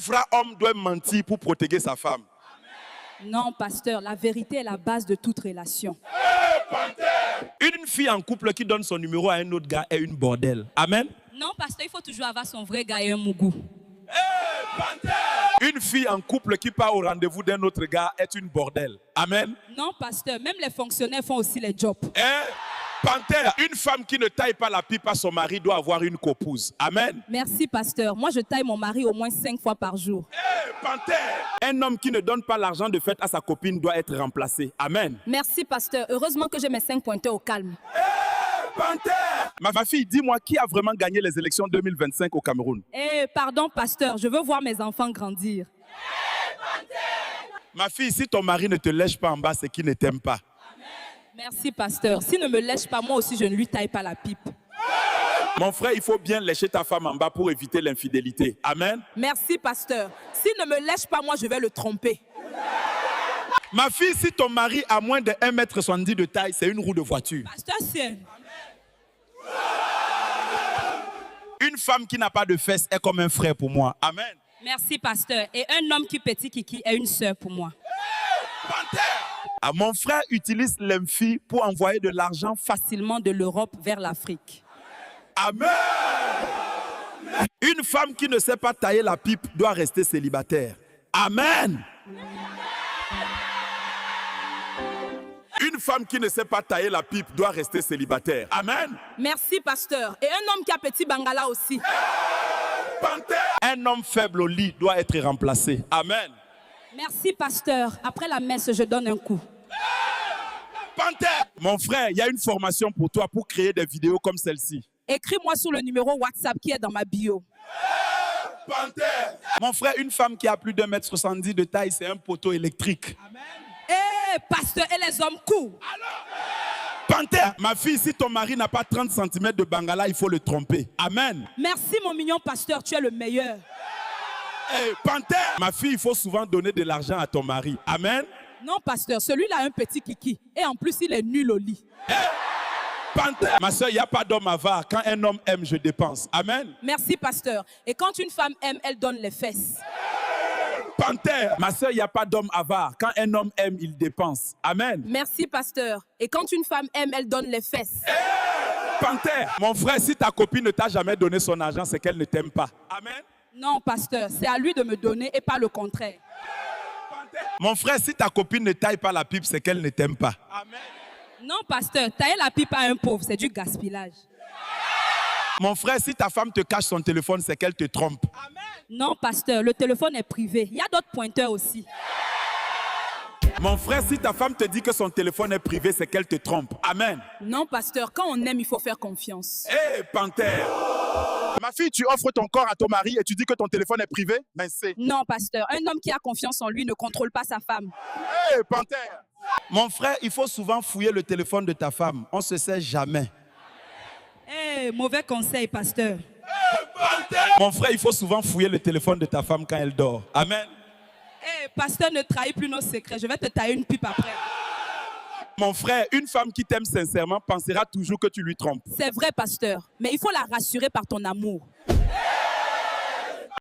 vrai homme doit mentir pour protéger sa femme. Non, pasteur, la vérité est la base de toute relation. Une fille en couple qui donne son numéro à un autre gars est une bordelle. Amen. Non, pasteur, il faut toujours avoir son vrai gars et un mougou. Une fille en couple qui part au rendez-vous d'un autre gars est une bordelle. Amen. Non, pasteur, même les fonctionnaires font aussi les jobs. Panthère, une femme qui ne taille pas la pipe à son mari doit avoir une copouse. Amen. Merci, pasteur. Moi, je taille mon mari au moins 5 fois par jour. Panthère, un homme qui ne donne pas l'argent de fête à sa copine doit être remplacé. Amen. Merci, pasteur. Heureusement que j'ai mes 5 pointeurs au calme. Panthère, ma fille, dis-moi qui a vraiment gagné les élections 2025 au Cameroun? Pardon, pasteur, je veux voir mes enfants grandir. Ma fille, si ton mari ne te lèche pas en bas, c'est qu'il ne t'aime pas. Merci, pasteur. S'il ne me lèche pas, moi aussi, je ne lui taille pas la pipe. Mon frère, il faut bien lécher ta femme en bas pour éviter l'infidélité. Amen. Merci, pasteur. S'il ne me lèche pas, moi, je vais le tromper. Ma fille, si ton mari a moins de 1,70 m de taille, c'est une roue de voiture. Pasteur, c'est... Une femme qui n'a pas de fesses est comme un frère pour moi. Amen. Merci, pasteur. Et un homme qui petit kiki est une sœur pour moi. Mon frère utilise l'Emphi pour envoyer de l'argent Facilement de l'Europe vers l'Afrique. Amen. Une femme qui ne sait pas tailler la pipe doit rester célibataire. Amen. Une femme qui ne sait pas tailler la pipe doit rester célibataire. Amen. Merci, pasteur. Et un homme qui a petit bangala aussi. Un homme faible au lit doit être remplacé. Amen. Merci, pasteur. Après la messe, je donne un coup. Mon frère, il y a une formation pour toi pour créer des vidéos comme celle-ci. Écris-moi sur le numéro WhatsApp qui est dans ma bio. Mon frère, une femme qui a plus d'1,70 m de taille, c'est un poteau électrique. Pasteur, et les hommes courent. Panthère, ma fille, si ton mari n'a pas 30 cm de bangala, il faut le tromper. Amen. Merci, mon mignon pasteur, tu es le meilleur. Panthère, ma fille, il faut souvent donner de l'argent à ton mari. Amen. Non, pasteur, celui-là a un petit kiki. Et en plus, il est nul au lit. Panthère, ma soeur, il n'y a pas d'homme avare. Quand un homme aime, je dépense. Amen. Merci, pasteur. Et quand une femme aime, elle donne les fesses. Panthère, ma soeur, il n'y a pas d'homme avare. Quand un homme aime, il dépense. Amen. Merci, pasteur. Et quand une femme aime, elle donne les fesses. Panthère, mon frère, si ta copine ne t'a jamais donné son argent, c'est qu'elle ne t'aime pas. Amen. Non, pasteur, c'est à lui de me donner et pas le contraire. Mon frère, si ta copine ne taille pas la pipe, c'est qu'elle ne t'aime pas. Amen. Non, pasteur, tailler la pipe à un pauvre, c'est du gaspillage. Mon frère, si ta femme te cache son téléphone, c'est qu'elle te trompe. Amen. Non, pasteur, le téléphone est privé. Il y a d'autres pointeurs aussi. Mon frère, si ta femme te dit que son téléphone est privé, c'est qu'elle te trompe. Amen. Non, pasteur, quand on aime, il faut faire confiance. Panthère. Ma fille, tu offres ton corps à ton mari et tu dis que ton téléphone est privé? Mais c'est... Non, pasteur, un homme qui a confiance en lui ne contrôle pas sa femme. Panthère. Mon frère, il faut souvent fouiller le téléphone de ta femme. On ne se sait jamais. Mauvais conseil, pasteur. Mon frère, il faut souvent fouiller le téléphone de ta femme quand elle dort. Amen. Pasteur, ne trahis plus nos secrets. Je vais te tailler une pipe après. Mon frère, une femme qui t'aime sincèrement pensera toujours que tu lui trompes. C'est vrai, pasteur. Mais il faut la rassurer par ton amour.